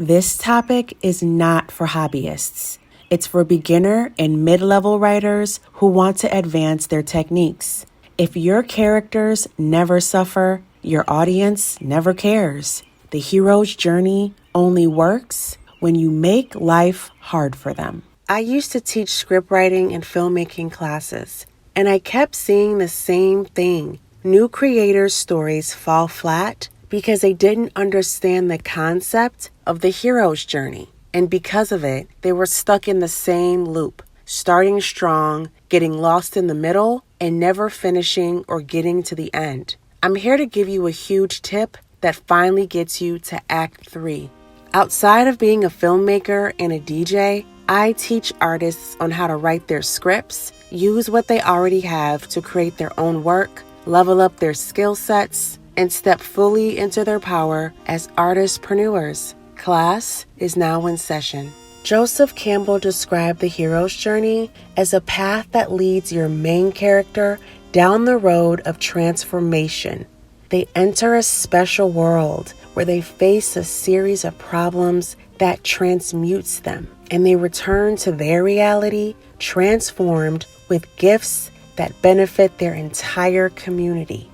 This topic is not for hobbyists. It's for beginner and mid-level writers who want to advance their techniques. If your characters never suffer, your audience never cares. The hero's journey only works when you make life hard for them. I used to teach scriptwriting and filmmaking classes, and I kept seeing the same thing. New creators' stories fall flat because they didn't understand the concept of the hero's journey. And because of it, they were stuck in the same loop, starting strong, getting lost in the middle, and never finishing or getting to the end. I'm here to give you a huge tip that finally gets you to Act 3. Outside of being a filmmaker and a DJ, I teach artists on how to write their scripts, use what they already have to create their own work, level up their skill sets, and step fully into their power as artistpreneurs. Class is now in session. Joseph Campbell described the hero's journey as a path that leads your main character down the road of transformation. They enter a special world where they face a series of problems that transmutes them, and they return to their reality transformed with gifts that benefit their entire community.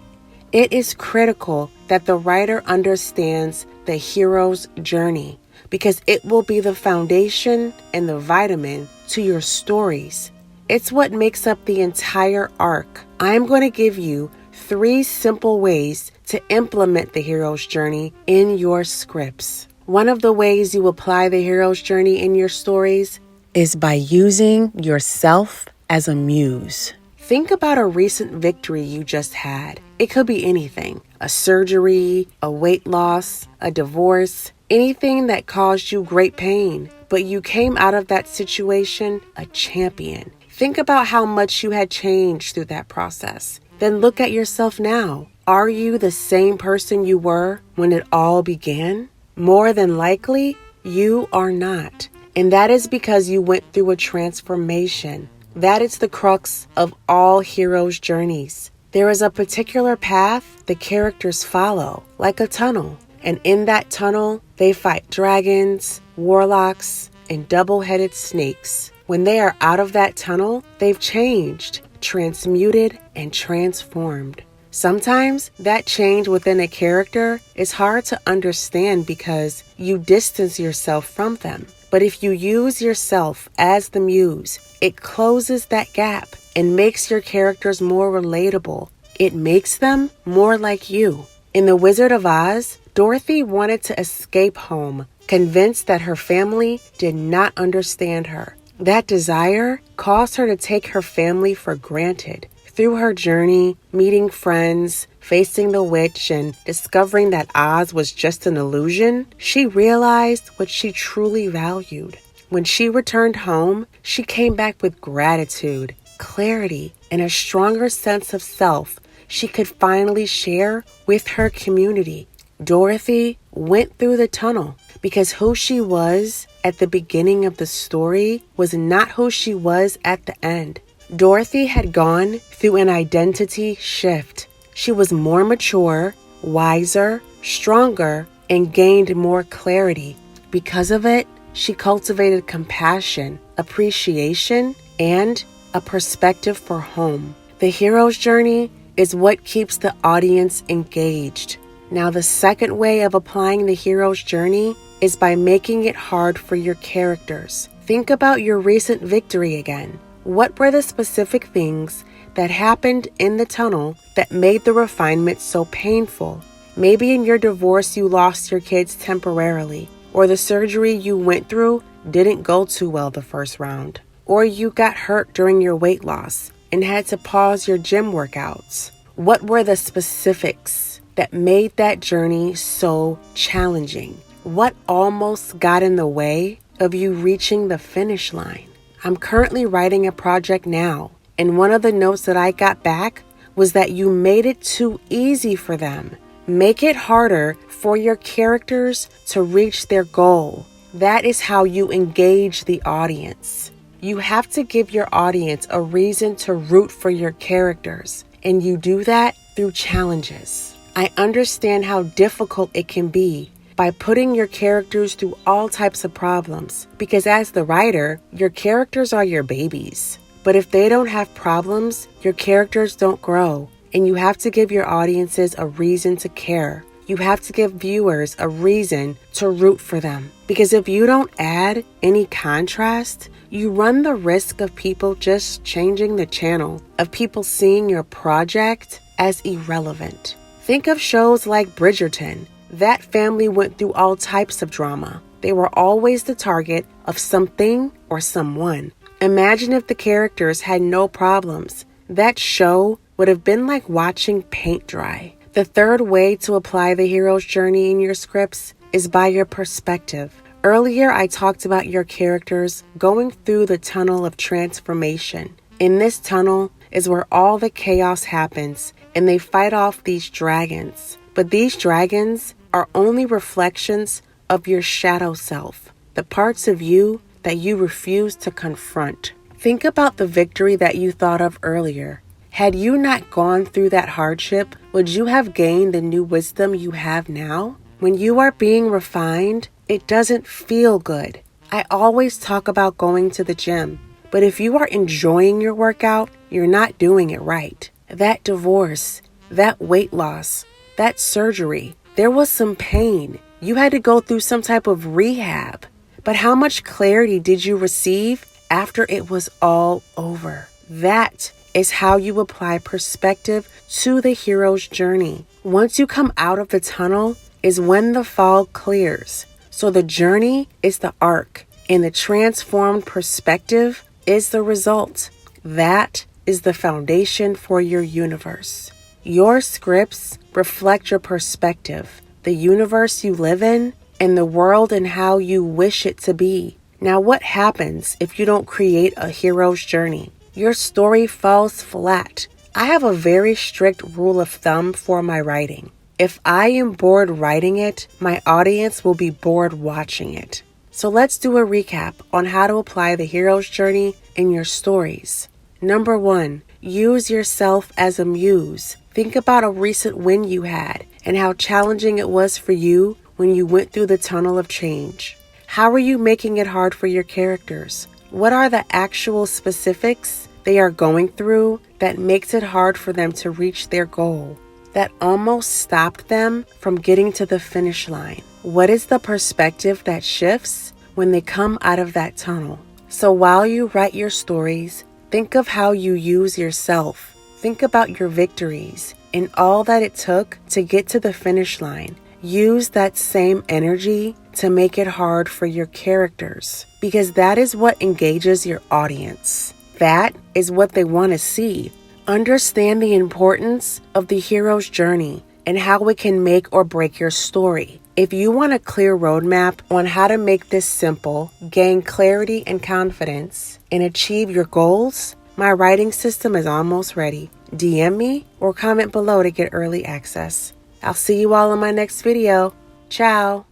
It is critical that the writer understands the hero's journey because it will be the foundation and the vitamin to your stories. It's what makes up the entire arc. I'm going to give you 3 simple ways to implement the hero's journey in your scripts. One of the ways you apply the hero's journey in your stories is by using yourself as a muse. Think about a recent victory you just had. It could be anything: a surgery, a weight loss, a divorce, anything that caused you great pain, but you came out of that situation a champion. Think about how much you had changed through that process. Then look at yourself now. Are you the same person you were when it all began? More than likely, you are not. And that is because you went through a transformation. That is the crux of all heroes' journeys. There is a particular path the characters follow, like a tunnel. And in that tunnel, they fight dragons, warlocks, and double-headed snakes. When they are out of that tunnel, they've changed, transmuted, and transformed. Sometimes that change within a character is hard to understand because you distance yourself from them. But if you use yourself as the muse, it closes that gap and makes your characters more relatable. It makes them more like you. In The Wizard of Oz, Dorothy wanted to escape home, convinced that her family did not understand her. That desire caused her to take her family for granted. Through her journey, meeting friends, facing the witch, and discovering that Oz was just an illusion, she realized what she truly valued. When she returned home, she came back with gratitude, clarity, and a stronger sense of self she could finally share with her community. Dorothy went through the tunnel because who she was at the beginning of the story was not who she was at the end. Dorothy had gone through an identity shift. She was more mature, wiser, stronger, and gained more clarity. Because of it, she cultivated compassion, appreciation, and a perspective for home. The hero's journey is what keeps the audience engaged. Now, the second way of applying the hero's journey is by making it hard for your characters. Think about your recent victory again. What were the specific things that happened in the tunnel that made the refinement so painful? Maybe in your divorce you lost your kids temporarily, or the surgery you went through didn't go too well the first round, or you got hurt during your weight loss and had to pause your gym workouts. What were the specifics that made that journey so challenging? What almost got in the way of you reaching the finish line? I'm currently writing a project now, and one of the notes that I got back was that you made it too easy for them. Make it harder for your characters to reach their goal. That is how you engage the audience. You have to give your audience a reason to root for your characters, and you do that through challenges. I understand how difficult it can be by putting your characters through all types of problems, because as the writer, your characters are your babies. But if they don't have problems, your characters don't grow, and you have to give your audiences a reason to care. You have to give viewers a reason to root for them, because if you don't add any contrast, you run the risk of people just changing the channel, of people seeing your project as irrelevant. Think of shows like Bridgerton. That family went through all types of drama. They were always the target of something or someone. Imagine if the characters had no problems. That show would have been like watching paint dry. The third way to apply the hero's journey in your scripts is by your perspective. Earlier, I talked about your characters going through the tunnel of transformation. In this tunnel is where all the chaos happens, and they fight off these dragons. But these dragons are only reflections of your shadow self, the parts of you that you refuse to confront. Think about the victory that you thought of earlier. Had you not gone through that hardship, would you have gained the new wisdom you have now? When you are being refined, it doesn't feel good. I always talk about going to the gym, but if you are enjoying your workout, you're not doing it right. That divorce, that weight loss, that surgery, there was some pain. You had to go through some type of rehab. But how much clarity did you receive after it was all over? That is how you apply perspective to the hero's journey. Once you come out of the tunnel is when the fog clears. So the journey is the arc, and the transformed perspective is the result. That is the foundation for your universe. Your scripts reflect your perspective, the universe you live in, and the world and how you wish it to be. Now, what happens if you don't create a hero's journey? Your story falls flat. I have a very strict rule of thumb for my writing. If I am bored writing it, my audience will be bored watching it. So let's do a recap on how to apply the hero's journey in your stories. Number 1, use yourself as a muse. Think about a recent win you had and how challenging it was for you when you went through the tunnel of change. How are you making it hard for your characters? What are the actual specifics they are going through that makes it hard for them to reach their goal, that almost stopped them from getting to the finish line? What is the perspective that shifts when they come out of that tunnel? So while you write your stories, think of how you use yourself. Think about your victories and all that it took to get to the finish line. Use that same energy to make it hard for your characters, because that is what engages your audience. That is what they want to see. Understand the importance of the hero's journey and how it can make or break your story. If you want a clear roadmap on how to make this simple, gain clarity and confidence, and achieve your goals, my writing system is almost ready. DM me or comment below to get early access. I'll see you all in my next video. Ciao.